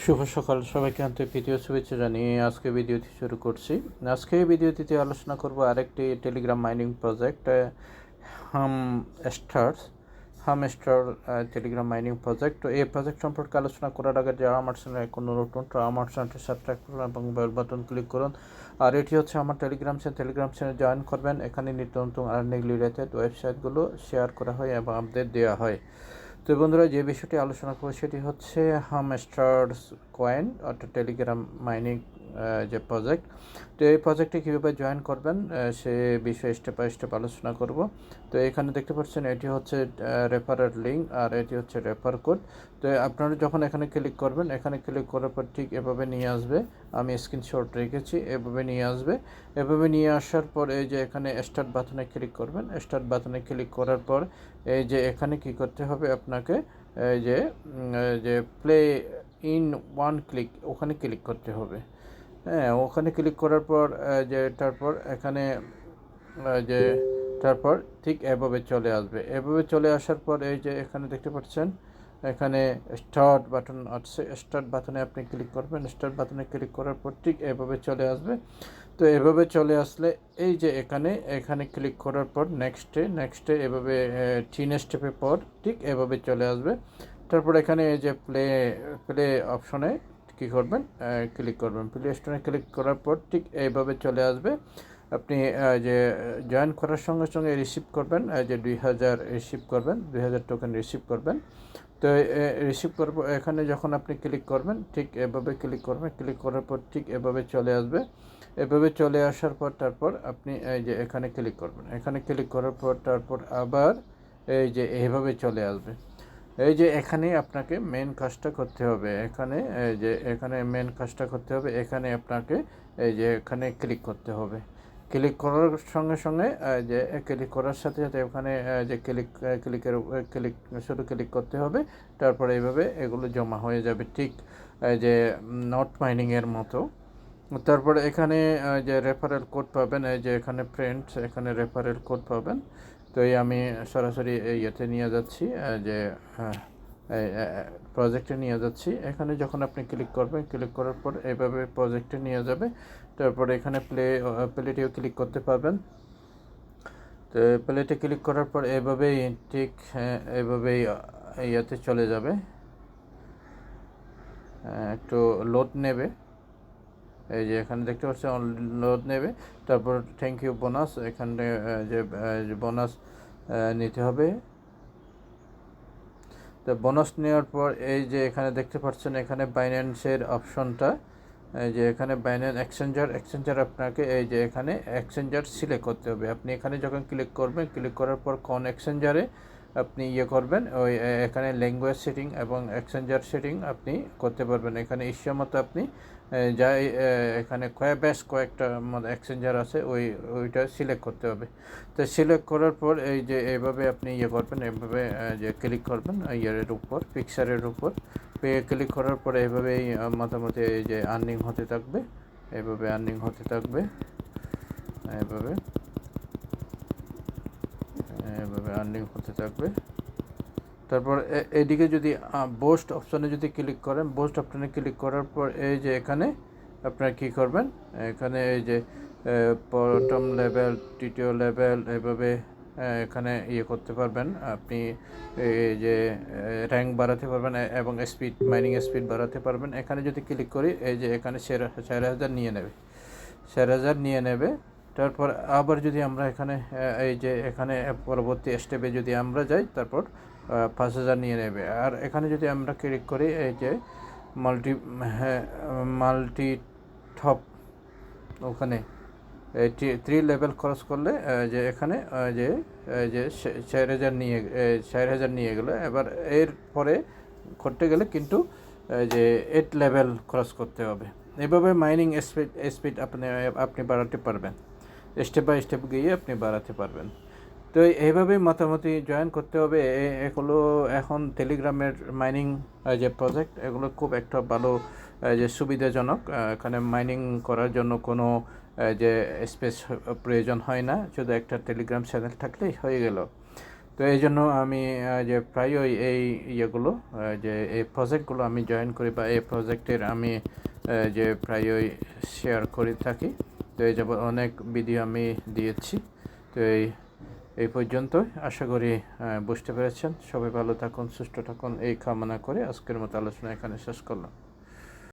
শুভ সকাল সবাইকে আন্তরিক ভিডিও শুভেচ্ছা জানিয়ে আজকে ভিডিওটি শুরু করছি। আজকে এই ভিডিওটিতে আলোচনা করব আরেকটি Telegram mining project hamster Telegram mining project. তো এই প্রজেক্ট সম্পর্কে আলোচনা করার আগে যারা আমার চ্যানেলে এখন নতুন আমার চ্যানেলটি সাবস্ক্রাইব করুন এবং বেল বাটন ক্লিক করুন। আর এটি হচ্ছে আমার টেলিগ্রাম চ্যানেল জয়েন করবেন। এখানে নিত্য নতুন আর্নিং রিলেটেড ওয়েবসাইটগুলো শেয়ার করা হয় এবং আপডেট দেওয়া হয়। তো বন্ধুরা, যে বিষয়টি আলোচনা করবো সেটি হচ্ছে হামস্টার্স কয়েন অর্থাৎ টেলিগ্রাম মাইনিং যে প্রজেক্ট। তো এই প্রজেক্টে কীভাবে জয়েন করবেন সে বিষয়ে স্টেপ বাই স্টেপ আলোচনা করব। তো এখানে দেখতে পাচ্ছেন এটি হচ্ছে রেফারের লিঙ্ক আর এটি হচ্ছে রেফার কোড। তো আপনারা যখন এখানে ক্লিক করবেন, এখানে ক্লিক করার পর ঠিক এভাবে নিয়ে আসবে। আমি স্ক্রিনশট রেখেছি, এভাবে নিয়ে আসবে। এভাবে নিয়ে আসার পর এই যে এখানে স্টার্ট বাটনে ক্লিক করবেন। স্টার্ট বাটনে ক্লিক করার পর এই যে এখানে কি করতে হবে আপনাকে, এই যে প্লে ইন ওয়ান ক্লিক ওখানে ক্লিক করতে হবে। হ্যাঁ, ওখানে ক্লিক করার পর যে তারপর এখানে যে তারপর ঠিক এভাবে চলে আসবে। এভাবে চলে আসার পর এই যে এখানে দেখতে পাচ্ছেন এখানে স্টার্ট বাটন আছে। স্টার্ট বাটনে আপনি ক্লিক করবেন। স্টার্ট বাটনে ক্লিক করার পর ঠিক এভাবে চলে আসবে। তো এভাবে চলে আসলে এই যে এখানে ক্লিক করার পর নেক্সটে এভাবে 3 স্টেপে পর ঠিক এভাবে চলে আসবে। তারপর এখানে এই যে প্লে অপশনে কী করবেন, ক্লিক করবেন। প্লে স্টোরে ক্লিক করার পর ঠিক এইভাবে চলে আসবে। আপনি যে জয়েন করার সঙ্গে সঙ্গে রিসিভ করবেন, যে 2000 রিসিভ করবেন, 2000 টোকেন রিসিভ করবেন। তো রিসিভ করব এখানে যখন আপনি ক্লিক করবেন ঠিক এভাবে ক্লিক করবেন। ক্লিক করার পর ঠিক এভাবে চলে আসবে। এভাবে চলে আসার পর তারপর আপনি এই যে এখানে ক্লিক করবেন। এখানে ক্লিক করার পর তারপর আবার এই যে এইভাবে চলে আসবে। এই যে এখানে আপনাকে মেন কাজটা করতে হবে। এখানে মেন কাজটা করতে হবে। এখানে আপনাকে এই যে এখানে ক্লিক করতে হবে। ক্লিক করার সঙ্গে সঙ্গে যে ক্লিক করার সাথে সাথে ওখানে যে শুধু ক্লিক করতে হবে। তারপরে এইভাবে এগুলো জমা হয়ে যাবে ঠিক যে নট মাইনিংয়ের মতো। তারপরে এখানে যে রেফারেল কোড পাবেন, এই যে এখানে ফ্রেন্ডস, এখানে রেফারেল কোড পাবেন। তো আমি সরাসরি ইয়েতে নিয়ে যাচ্ছি, যে প্রজেক্টে নিয়ে যাচ্ছি। এখানে যখন আপনি ক্লিক করবেন, ক্লিক করার পর এইভাবে প্রজেক্টে নিয়ে যাবে। তারপরে এখানে প্লেটেও ক্লিক করতে পারবেন। তো প্লেটে ক্লিক করার পর এভাবেই ঠিক এভাবেই ইয়েতে চলে যাবে। একটু লোড নেবে। এই যে এখানে দেখতে পাচ্ছেন লোড নেবে। তারপর থ্যাংক ইউ বোনাস, এখানে যে বোনাস নিতে হবে। তো বোনাস নেওয়ার পর এই যে এখানে দেখতে পাচ্ছেন এখানে বাইন্যান্সের অপশনটা, এই যে এখানে বাইন্যান্স এক্সচেঞ্জার আপনাকে এই যে এখানে এক্সচেঞ্জার সিলেক্ট করতে হবে। আপনি এখানে যখন ক্লিক করবেন, ক্লিক করার পর কোন এক্সচেঞ্জারে আপনি করবেন, ওই এখানে ল্যাঙ্গুয়েজ সেটিং এবং এক্সচেঞ্জার সেটিং আপনি করতে পারবেন। এখানে ইচ্ছা মতো আপনি যাই এখানে বেশ কয়েকটা এক্সচেঞ্জার আছে, ওইটা সিলেক্ট করতে হবে। তো সিলেক্ট করার পর এই যে এইভাবে আপনি করবেন, এইভাবে যে ক্লিক করবেন ইয়ের উপর, পিকচারের উপর ক্লিক করার পরে এইভাবেই মোটামুটি এই যে আর্নিং হতে থাকবে। এইভাবে আর্নিং হতে থাকবে। এইভাবে আর্নিং হতে থাকবে। তারপর এদিকে যদি বোস্ট অপশনে যদি ক্লিক করেন, বোস্ট অপশনে ক্লিক করার পর এই যে এখানে আপনারা কী করবেন, এখানে এই যে প্রথম লেভেল, তৃতীয় লেভেল এভাবে এখানে করতে পারবেন। আপনি এই যে র্যাঙ্ক বাড়াতে পারবেন এবং মাইনিং স্পিড বাড়াতে পারবেন। এখানে যদি ক্লিক করি এই যে এখানে 4000 নিয়ে নেবে। তারপর আবার যদি আমরা এখানে এই যে এখানে পরবর্তী স্টেপে যদি আমরা যাই, তারপর 5000 নিয়ে নেবে। আর এখানে যদি আমরা ক্লিক করি এই যে মাল্টি টপ, ওখানে 3 লেভেল ক্রস করলে যে এখানে যে 4000 নিয়ে গেল। এবার এর পরে করতে গেলে কিন্তু যে 8 লেভেল ক্রস করতে হবে। এভাবে মাইনিং স্পিড আপনি বাড়াতে পারবেন। স্টেপ বাই স্টেপ গিয়ে আপনি বাড়াতে পারবেন। তো এইভাবেই মোটামুটি জয়েন করতে হবে। এগুলো এখন টেলিগ্রামের মাইনিং যে প্রজেক্ট, এগুলো খুব একটা ভালো যে সুবিধাজনক। এখানে মাইনিং করার জন্য কোনো যে স্পেস প্রয়োজন হয় না, শুধু একটা টেলিগ্রাম চ্যানেল থাকলেই হয়ে গেল। তো এই জন্য আমি যে প্রায়ই এই ইয়েগুলো যে এই প্রজেক্টগুলো আমি জয়েন করি বা এই প্রজেক্টের আমি যে প্রায়ই শেয়ার করে থাকি। তো এই যাব অনেক ভিডিও আমি দিয়েছি। তো এই পর্যন্তই, আশা করি বুঝতে পেরেছেন। সবাই ভালো থাকুন, সুস্থ থাকুন এই কামনা করে আজকের মতো আলোচনা এখানে শেষ করলাম।